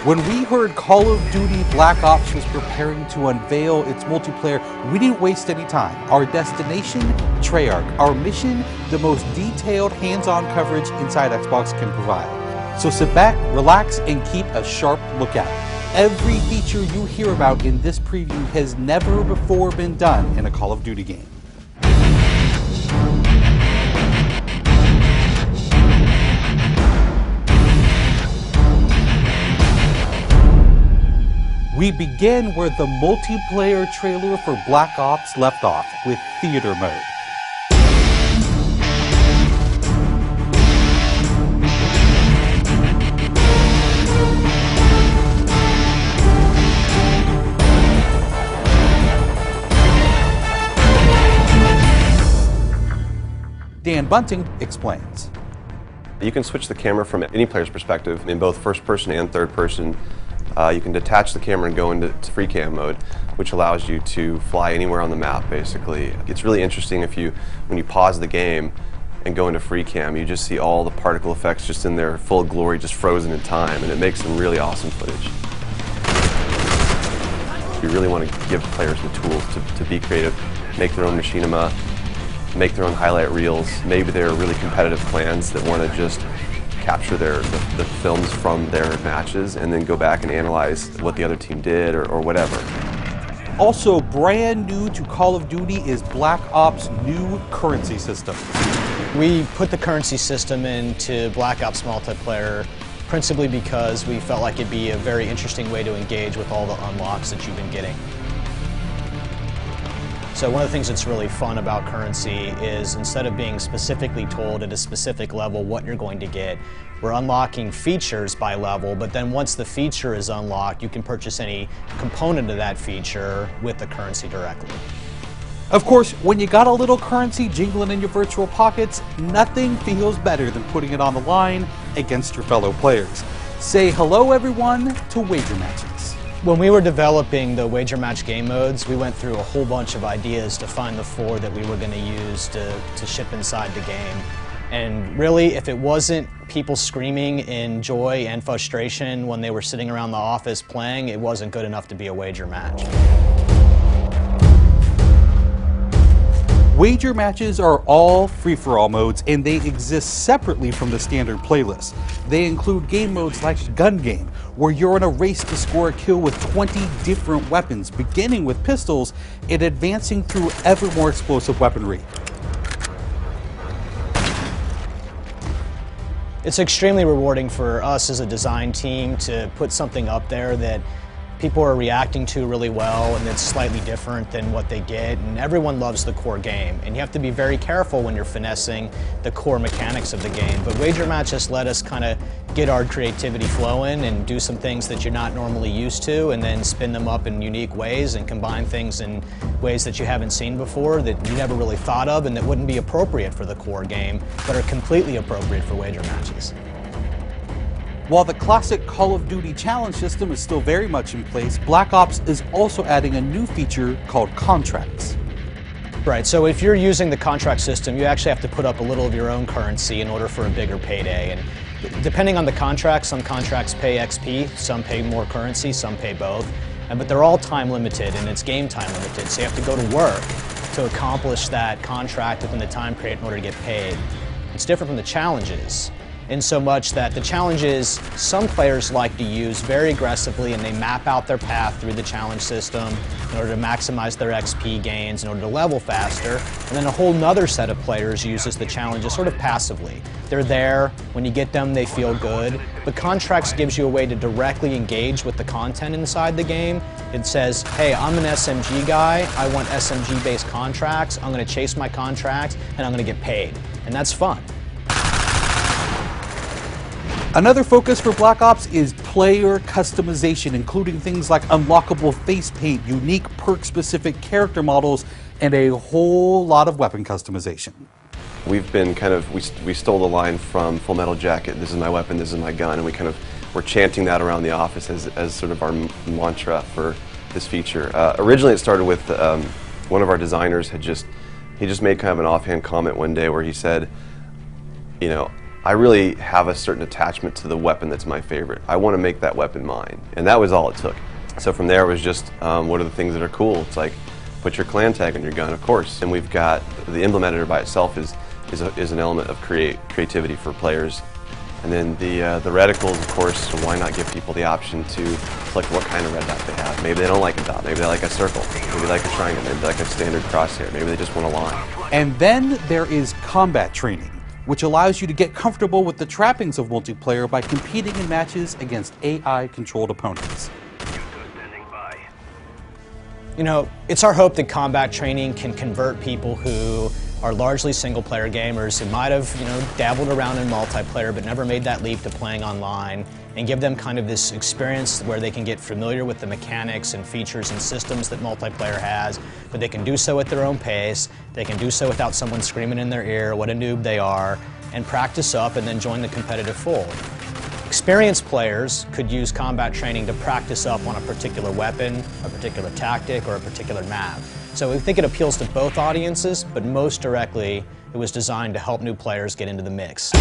When we heard Call of Duty Black Ops was preparing to unveil its multiplayer, we didn't waste any time. Our destination, Treyarch. Our mission, the most detailed hands-on coverage inside Xbox can provide. So sit back, relax, and keep a sharp lookout. Every feature you hear about in this preview has never before been done in a Call of Duty game. We begin where the multiplayer trailer for Black Ops left off, with theater mode. Dan Bunting explains. You can switch the camera from any player's perspective in both first person and third person. You can detach the camera and go into free cam mode, which allows you to fly anywhere on the map, basically. It's really interesting when you pause the game and go into free cam, you just see all the particle effects just in their full glory, just frozen in time, and it makes some really awesome footage. You really want to give players the tools to be creative, make their own machinima, make their own highlight reels. Maybe they're really competitive clans that want to just capture the films from their matches and then go back and analyze what the other team did or whatever. Also brand new to Call of Duty is Black Ops' new currency system. We put the currency system into Black Ops multiplayer principally because we felt like it'd be a very interesting way to engage with all the unlocks that you've been getting. So one of the things that's really fun about currency is instead of being specifically told at a specific level what you're going to get, we're unlocking features by level, but then once the feature is unlocked, you can purchase any component of that feature with the currency directly. Of course, when you got a little currency jingling in your virtual pockets, nothing feels better than putting it on the line against your fellow players. Say hello, everyone, to wager matches. When we were developing the wager match game modes, we went through a whole bunch of ideas to find the 4 that we were going to use to ship inside the game. And really, if it wasn't people screaming in joy and frustration when they were sitting around the office playing, it wasn't good enough to be a wager match. Wager matches are all free-for-all modes, and they exist separately from the standard playlist. They include game modes like Gun Game, where you're in a race to score a kill with 20 different weapons, beginning with pistols and advancing through ever more explosive weaponry. It's extremely rewarding for us as a design team to put something up there that people are reacting to really well and it's slightly different than what they get, and everyone loves the core game, and you have to be very careful when you're finessing the core mechanics of the game. But wager matches let us kind of get our creativity flowing and do some things that you're not normally used to, and then spin them up in unique ways and combine things in ways that you haven't seen before, that you never really thought of and that wouldn't be appropriate for the core game but are completely appropriate for wager matches. While the classic Call of Duty challenge system is still very much in place, Black Ops is also adding a new feature called contracts. Right, so if you're using the contract system, you actually have to put up a little of your own currency in order for a bigger payday. And depending on the contract, some contracts pay XP, some pay more currency, some pay both. But they're all time limited, and it's game time limited, so you have to go to work to accomplish that contract within the time period in order to get paid. It's different from the challenges, in so much that the challenges some players like to use very aggressively, and they map out their path through the challenge system in order to maximize their XP gains, in order to level faster. And then a whole nother set of players uses the challenges sort of passively. They're there, when you get them they feel good, but contracts gives you a way to directly engage with the content inside the game. It says, hey, I'm an SMG guy, I want SMG based contracts, I'm going to chase my contracts and I'm going to get paid. And that's fun. Another focus for Black Ops is player customization, including things like unlockable face paint, unique perk-specific character models, and a whole lot of weapon customization. We've been we stole the line from Full Metal Jacket, this is my weapon, this is my gun, and we're chanting that around the office as sort of our mantra for this feature. Originally it started with one of our designers he just made kind of an offhand comment one day where he said, you know, I really have a certain attachment to the weapon that's my favorite. I want to make that weapon mine, and that was all it took. So from there it was just, what are the things that are cool? It's like, put your clan tag on your gun, of course. And we've got, the emblem editor by itself is an element of creativity for players. And then the reticles, of course, why not give people the option to select what kind of red dot they have. Maybe they don't like a dot, maybe they like a circle, maybe they like a triangle, maybe they like a standard crosshair, maybe they just want a line. And then there is combat training, which allows you to get comfortable with the trappings of multiplayer by competing in matches against AI-controlled opponents. You know, it's our hope that combat training can convert people who are largely single-player gamers who might have, dabbled around in multiplayer but never made that leap to playing online, and give them kind of this experience where they can get familiar with the mechanics and features and systems that multiplayer has, but they can do so at their own pace, they can do so without someone screaming in their ear what a noob they are, and practice up and then join the competitive fold. Experienced players could use combat training to practice up on a particular weapon, a particular tactic, or a particular map. So we think it appeals to both audiences, but most directly, it was designed to help new players get into the mix.